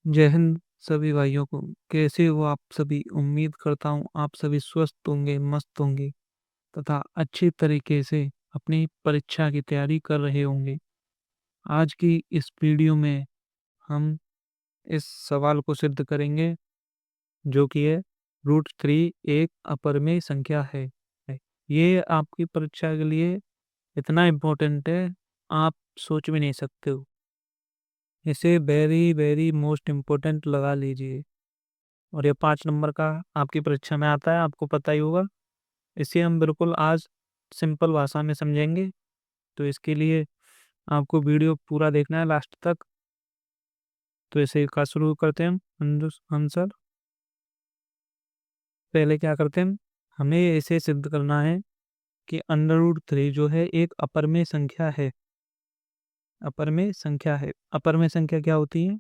जय हिंद सभी भाइयों को। कैसे हो आप सभी? उम्मीद करता हूँ आप सभी स्वस्थ होंगे, मस्त होंगे तथा अच्छी तरीके से अपनी परीक्षा की तैयारी कर रहे होंगे। आज की इस वीडियो में हम इस सवाल को सिद्ध करेंगे जो कि है √3 एक अपरिमेय संख्या है। ये आपकी परीक्षा के लिए इतना इम्पोर्टेंट है, आप सोच भी नहीं सकते हो। इसे वेरी वेरी मोस्ट इम्पोर्टेंट लगा लीजिए। और ये 5 नंबर का आपकी परीक्षा में आता है, आपको पता ही होगा। इसे हम बिल्कुल आज सिंपल भाषा में समझेंगे। तो इसके लिए आपको वीडियो पूरा देखना है लास्ट तक। तो इसे का शुरू करते हैं हम सर। पहले क्या करते हैं, हमें इसे सिद्ध करना है कि √3 जो है एक अपरिमेय संख्या है। अपरिमेय संख्या है। अपरिमेय संख्या क्या होती है?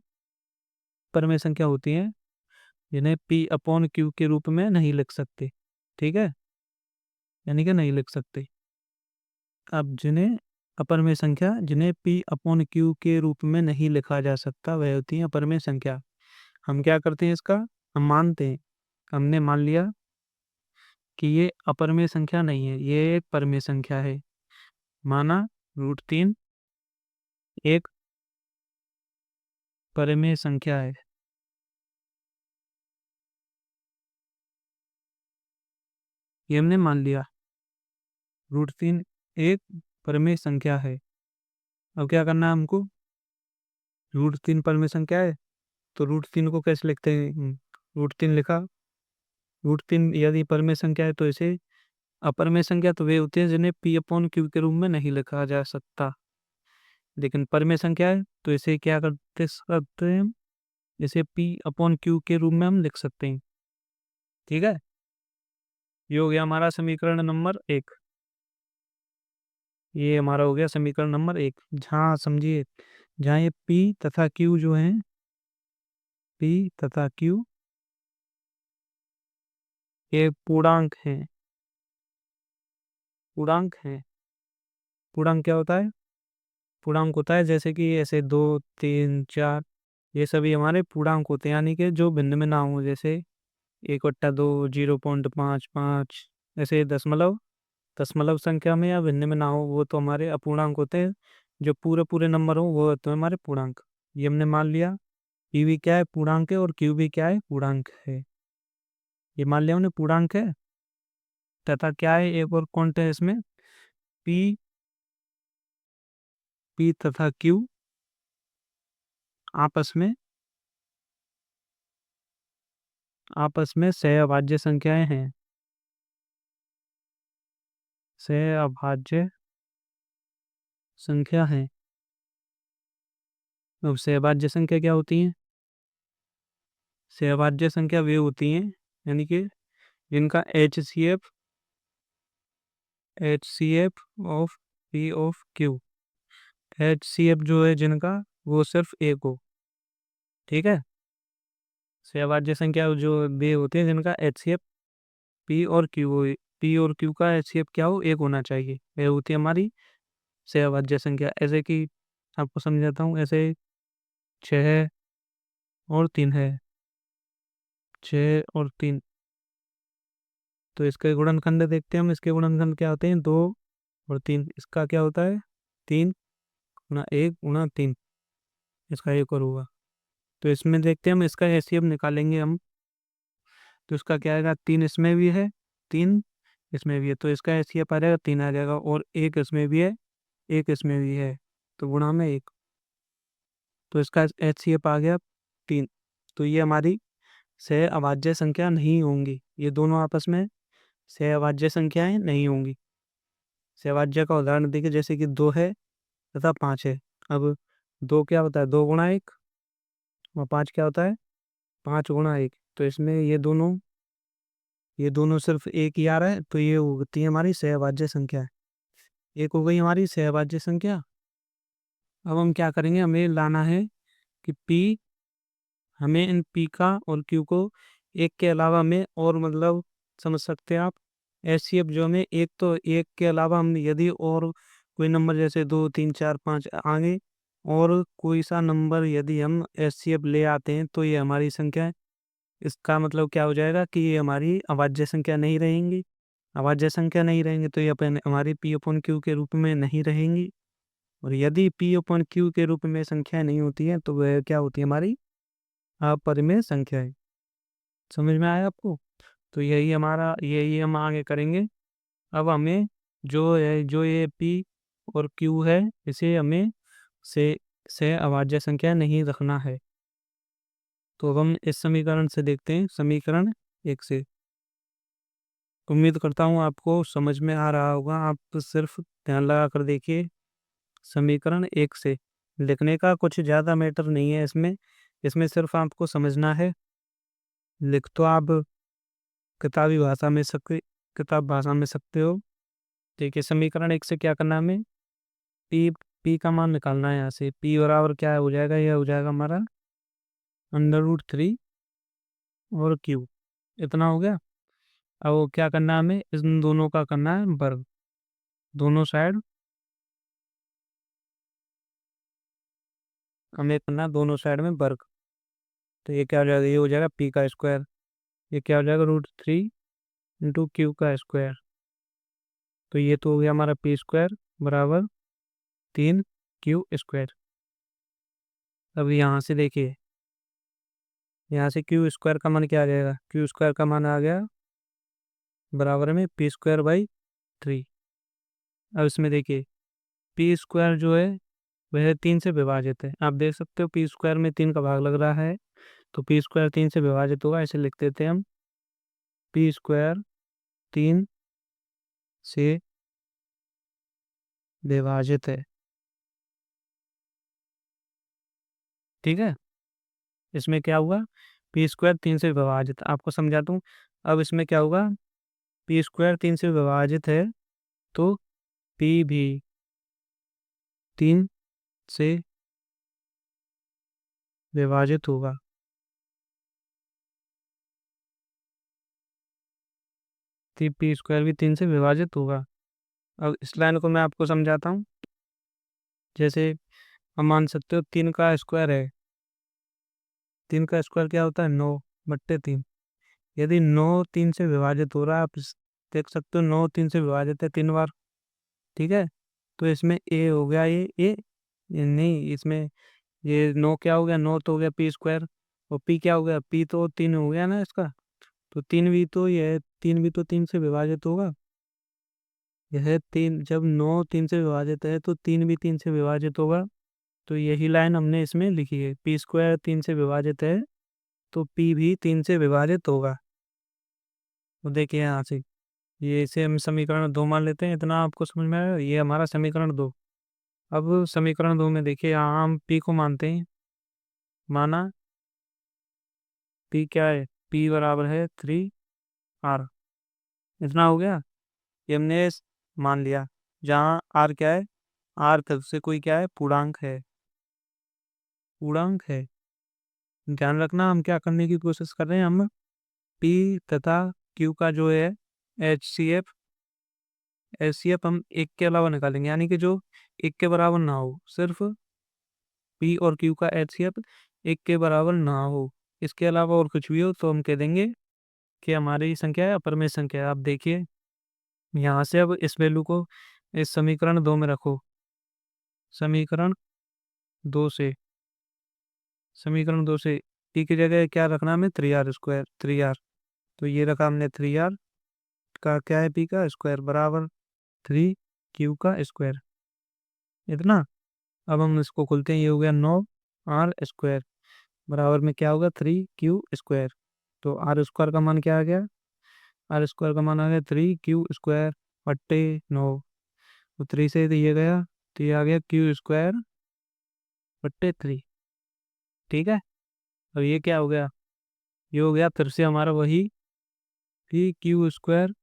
अपरिमेय संख्या होती है जिन्हें P/Q के रूप में नहीं लिख सकते। ठीक है, यानी कि नहीं लिख सकते। अब जिन्हें अपरिमेय संख्या जिन्हें P/Q के रूप में नहीं लिखा जा सकता वह होती है अपरिमेय संख्या। हम क्या करते हैं इसका, हम मानते हैं, हमने मान लिया कि ये अपरिमेय संख्या नहीं है, ये एक परिमेय संख्या है। माना √3 एक परिमेय संख्या है। ये हमने मान लिया, √3 एक परिमेय संख्या है। अब क्या करना है हमको, √3 परिमेय संख्या है तो √3 को कैसे लिखते हैं? √3 लिखा। √3 यदि परिमेय संख्या है तो इसे अपरिमेय संख्या तो वे होती है जिन्हें P/Q के रूप में नहीं लिखा जा सकता। लेकिन परिमेय संख्या है तो इसे क्या करते सकते हैं हम, इसे P/Q के रूप में हम लिख सकते हैं। ठीक है, ये हो गया हमारा समीकरण नंबर 1। ये हमारा हो गया समीकरण नंबर 1। जहाँ समझिए, जहाँ ये P तथा Q जो है, P तथा Q ये पूर्णांक हैं। पूर्णांक हैं। पूर्णांक क्या होता है? पूर्णांक होता है जैसे कि ऐसे 2, 3, 4, ये सभी हमारे पूर्णांक होते हैं, यानी कि जो भिन्न में ना हो। जैसे 1/2, 0.55, ऐसे दशमलव दशमलव संख्या में या भिन्न में ना हो, वो तो हमारे अपूर्णांक होते हैं। जो पूरे पूरे नंबर हो वो होते हैं हमारे पूर्णांक। ये हमने मान लिया, पी भी क्या है, पूर्णांक है, और क्यू भी क्या है, पूर्णांक है। ये मान लिया हमने पूर्णांक है। तथा क्या है, एक और क्वांट है इसमें, पी पी तथा क्यू आपस में सहअभाज्य संख्याएं हैं। सहअभाज्य संख्या है। अब सहभाज्य संख्या क्या होती है? सहभाज्य संख्या वे होती हैं, यानी कि जिनका HCF of P of Q, HCF जो है जिनका, वो सिर्फ एक हो। ठीक है, सहभाज्य संख्या जो वे होते हैं जिनका HCF P और Q हो। P और Q का HCF क्या हो, एक होना चाहिए। वह होती है हमारी सहभाज्य संख्या। ऐसे कि आपको समझाता हूँ, ऐसे 6 और 3 है, 6 और 3। तो इसके गुणनखंड देखते हैं हम। इसके गुणनखंड क्या होते हैं, 2 और 3। इसका क्या होता है, 3 × 1 × 3। इसका एक और होगा। तो इसमें देखते हैं हम, इसका एचसीएफ निकालेंगे हम। तो इसका क्या आएगा, 3 इसमें भी है, 3 इसमें भी है, तो इसका एचसीएफ आ जाएगा 3 आ जाएगा। और 1 इसमें भी है, 1 इसमें भी है, तो गुणा में 1। तो इसका एचसीएफ आ गया 3। तो ये हमारी सहअभाज्य संख्या नहीं होंगी। ये दोनों आपस में सहअभाज्य संख्याएं नहीं होंगी। सहभाज्य का उदाहरण देखिए, जैसे कि 2 है तथा 5 है। अब 2 क्या होता है, 2 × 1, और 5 क्या होता है, 5 × 1। तो इसमें ये दोनों सिर्फ एक ही आ रहा है, तो ये होती है हमारी सहभाज्य संख्या। एक हो गई हमारी सहभाज्य संख्या। अब हम क्या करेंगे, हमें लाना है कि P, हमें इन P का और Q को एक के अलावा में, और मतलब समझ सकते हैं आप, HCF जो हमें एक, तो एक के अलावा हम यदि और कोई नंबर जैसे 2, 3, 4, 5 आगे और कोई सा नंबर यदि हम एचसीएफ ले आते हैं तो ये हमारी संख्या है। इसका मतलब क्या हो जाएगा कि ये हमारी अभाज्य संख्या नहीं रहेंगी। अभाज्य संख्या नहीं रहेंगे तो ये अपन हमारी पी अपॉन क्यू के रूप में नहीं रहेंगी। और यदि पी अपॉन क्यू के रूप में संख्या नहीं होती है तो वह क्या होती है, हमारी अपरिमेय संख्या है। समझ में आया आपको? तो यही हम आगे करेंगे। अब हमें जो ये पी और क्यू है, इसे हमें से अभाज्य संख्या नहीं रखना है। तो अब हम इस समीकरण से देखते हैं, समीकरण 1 से। उम्मीद करता हूँ आपको समझ में आ रहा होगा। आप सिर्फ ध्यान लगा कर देखिए। समीकरण 1 से लिखने का कुछ ज़्यादा मैटर नहीं है इसमें। इसमें सिर्फ आपको समझना है। लिख तो आप किताबी भाषा में सकते किताब भाषा में सकते हो। देखिए, समीकरण 1 से क्या करना है हमें, पी पी का मान निकालना है। यहाँ से पी बराबर क्या हो जाएगा, यह हो जाएगा हमारा √3 और क्यू। इतना हो गया। अब वो क्या करना है, हमें इन दोनों का करना है वर्ग, दोनों साइड हमें करना है, दोनों साइड में वर्ग। तो ये क्या हो जाएगा, ये हो जाएगा पी का स्क्वायर। ये क्या हो जाएगा, √3 इंटू क्यू का स्क्वायर। तो ये तो हो गया हमारा पी स्क्वायर बराबर 3 क्यू स्क्वायर। अब यहाँ से देखिए, यहाँ से क्यू स्क्वायर का मान क्या आ जाएगा, क्यू स्क्वायर का मान आ गया बराबर में पी स्क्वायर बाई 3। अब इसमें देखिए, पी स्क्वायर जो है वह 3 से विभाजित है। आप देख सकते हो पी स्क्वायर में 3 का भाग लग रहा है, तो पी स्क्वायर 3 से विभाजित होगा। ऐसे लिख देते हैं हम, पी स्क्वायर 3 से विभाजित है। ठीक है, इसमें क्या हुआ, पी स्क्वायर 3 से विभाजित, आपको समझा दूं। अब इसमें क्या होगा, पी स्क्वायर 3 से विभाजित है तो पी भी 3 से विभाजित होगा। पी स्क्वायर भी 3 से विभाजित होगा। अब इस लाइन को मैं आपको समझाता हूँ। जैसे हम मान सकते हो 3 का स्क्वायर है, 3 का स्क्वायर क्या होता है, 9/3। यदि 9 3 से विभाजित हो रहा है, आप देख सकते हो 9 3 से विभाजित है 3 बार। ठीक है, तो इसमें ए हो गया, ये नहीं, इसमें ये 9 क्या हो गया, 9 तो हो गया पी स्क्वायर। और पी क्या हो गया, पी तो 3 हो गया ना इसका। तो 3 भी तो ये 3 भी तो 3 से विभाजित होगा। यह 3, जब 9 3 से विभाजित है तो 3 भी 3 से विभाजित होगा। तो यही लाइन हमने इसमें लिखी है, पी स्क्वायर 3 से विभाजित है तो पी भी 3 से विभाजित होगा। तो देखिए यहाँ से, ये इसे हम समीकरण 2 मान लेते हैं। इतना आपको समझ में आया, ये हमारा समीकरण 2। अब समीकरण 2 में देखिए, यहाँ हम पी को मानते हैं। माना पी क्या है, पी बराबर है 3R। इतना हो गया, ये हमने मान लिया। जहाँ आर क्या है, आर तरफ से कोई क्या है, पूर्णांक है, पूर्णांक है। ध्यान रखना, हम क्या करने की कोशिश कर रहे हैं, हम पी तथा क्यू का जो है एच सी एफ हम एक के अलावा निकालेंगे, यानी कि जो एक के बराबर ना हो। सिर्फ पी और क्यू का एच सी एफ एक के बराबर ना हो, इसके अलावा और कुछ भी हो तो हम कह देंगे कि हमारी संख्या है अपरमेय संख्या है। आप देखिए यहाँ से, अब इस वैल्यू को इस समीकरण 2 में रखो। समीकरण 2 से समीकरण 2 से पी की जगह क्या रखना, हमें 3R², 3R। तो ये रखा हमने 3R का क्या है, पी का स्क्वायर बराबर 3Q² इतना। अब हम इसको खोलते हैं, ये हो गया 9R² बराबर में क्या होगा, 3Q²। तो आर स्क्वायर का मान क्या आ गया, आर स्क्वायर का मान आ गया 3Q²/9। तो 3 से दिया गया तो ये आ गया Q²/3। ठीक है, अब ये क्या हो गया, ये हो गया फिर से हमारा वही कि क्यू स्क्वायर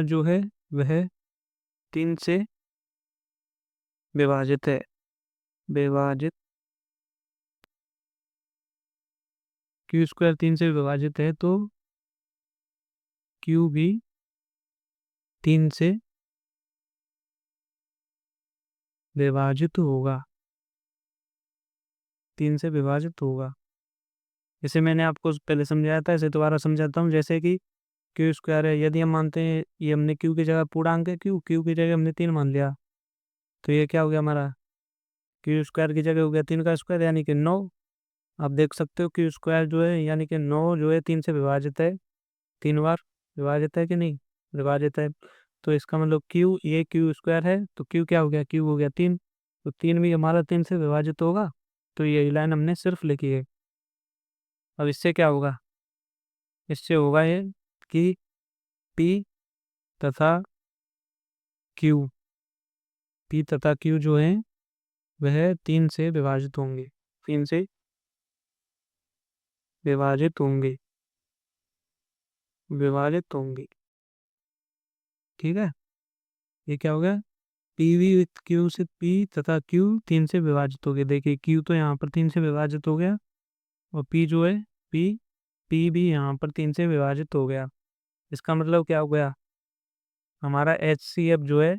जो है वह 3 से विभाजित है, विभाजित। Q² 3 से विभाजित है तो क्यू भी 3 से विभाजित होगा, 3 से विभाजित होगा। जैसे मैंने आपको पहले समझाया था, इसे दोबारा समझाता हूँ। जैसे कि क्यू स्क्वायर है, यदि हम मानते हैं ये हमने क्यू की जगह पूर्णांक है, क्यू की जगह हमने 3 मान लिया, तो ये क्या हो गया हमारा, क्यू स्क्वायर की जगह हो गया 3 का स्क्वायर यानी कि 9। आप देख सकते हो क्यू स्क्वायर जो है यानी कि 9 जो है 3 से विभाजित है, 3 बार विभाजित है कि नहीं, विभाजित है। तो इसका मतलब क्यू, ये क्यू स्क्वायर है तो क्यू क्या हो गया, क्यू हो गया 3, तो 3 भी हमारा 3 से विभाजित होगा। तो ये लाइन हमने सिर्फ लिखी है। अब इससे क्या होगा, इससे होगा ये कि पी तथा क्यू, पी तथा क्यू जो है वह 3 से विभाजित होंगे, 3 से विभाजित होंगे, विभाजित होंगे। ठीक है, ये क्या हो गया, पी वी विथ क्यू से पी तथा क्यू 3 से विभाजित हो गए। देखिए क्यू तो यहाँ पर 3 से विभाजित हो गया, और पी जो है, पी पी भी यहाँ पर 3 से विभाजित हो गया। इसका मतलब क्या हो गया, हमारा एच सी एफ जो है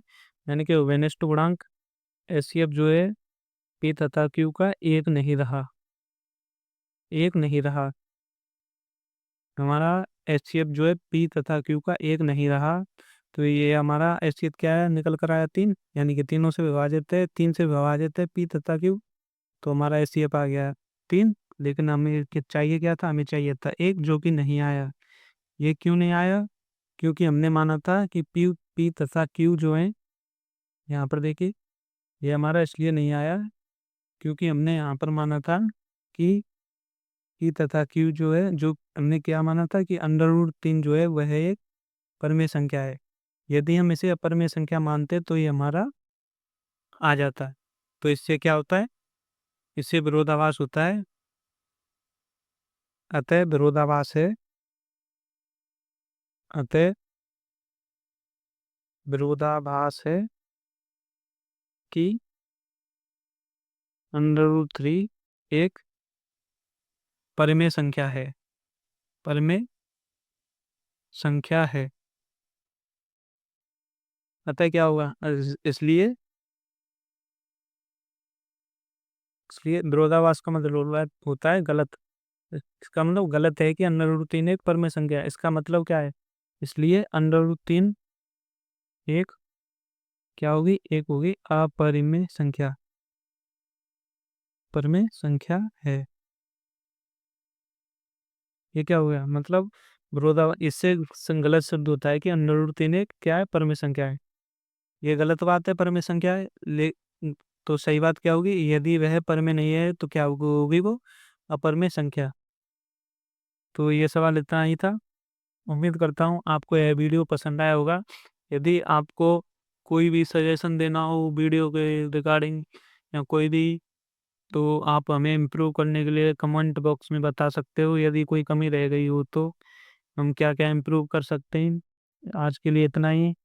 यानी कि वेनिस्ट गुणांक एच सी एफ जो है पी तथा क्यू का एक नहीं रहा, एक नहीं रहा। हमारा एच सी एफ जो है पी तथा क्यू का एक नहीं रहा। तो ये हमारा एच सी एफ क्या है, निकल कर आया 3, यानी कि तीनों से विभाजित है, 3 से विभाजित है पी तथा क्यू। तो हमारा एच सी एफ आ गया 3। लेकिन हमें चाहिए क्या था, हमें चाहिए था एक, जो कि नहीं आया। ये क्यों नहीं आया, क्योंकि हमने माना था कि पी पी तथा क्यू जो है, यहाँ पर देखिए, ये हमारा इसलिए नहीं आया क्योंकि हमने यहाँ पर माना था कि पी तथा क्यू जो है, जो हमने क्या माना था कि अंडर रूट 3 जो है वह एक परमेय संख्या है। यदि हम इसे अपरमेय संख्या मानते तो ये हमारा आ जाता है। तो इससे क्या होता है, इससे विरोधाभास होता है, अतः विरोधाभास है, अतः विरोधाभास है कि अंडर रूट 3 एक परिमेय संख्या है, परिमेय संख्या है। अतः क्या होगा, इसलिए इसलिए विरोधाभास का मतलब होता है गलत। इसका मतलब गलत है कि अंडर रूट 3 एक परिमेय संख्या है। इसका मतलब क्या है, इसलिए अंडर रूट 3 एक क्या होगी, एक होगी अपरिमेय संख्या, परिमेय संख्या है। ये क्या हो गया, मतलब इससे गलत शब्द होता है कि अंडर रूट 3 एक क्या है, परिमेय संख्या है। ये गलत बात है, परिमेय संख्या है। तो सही बात क्या होगी, यदि वह परिमेय नहीं है तो क्या होगी वो अपरिमेय संख्या। तो ये सवाल इतना ही था। उम्मीद करता हूँ आपको यह वीडियो पसंद आया होगा। यदि आपको कोई भी सजेशन देना हो वीडियो के रिगार्डिंग या कोई भी, तो आप हमें इम्प्रूव करने के लिए कमेंट बॉक्स में बता सकते हो। यदि कोई कमी रह गई हो तो हम क्या क्या इम्प्रूव कर सकते हैं। आज के लिए इतना ही।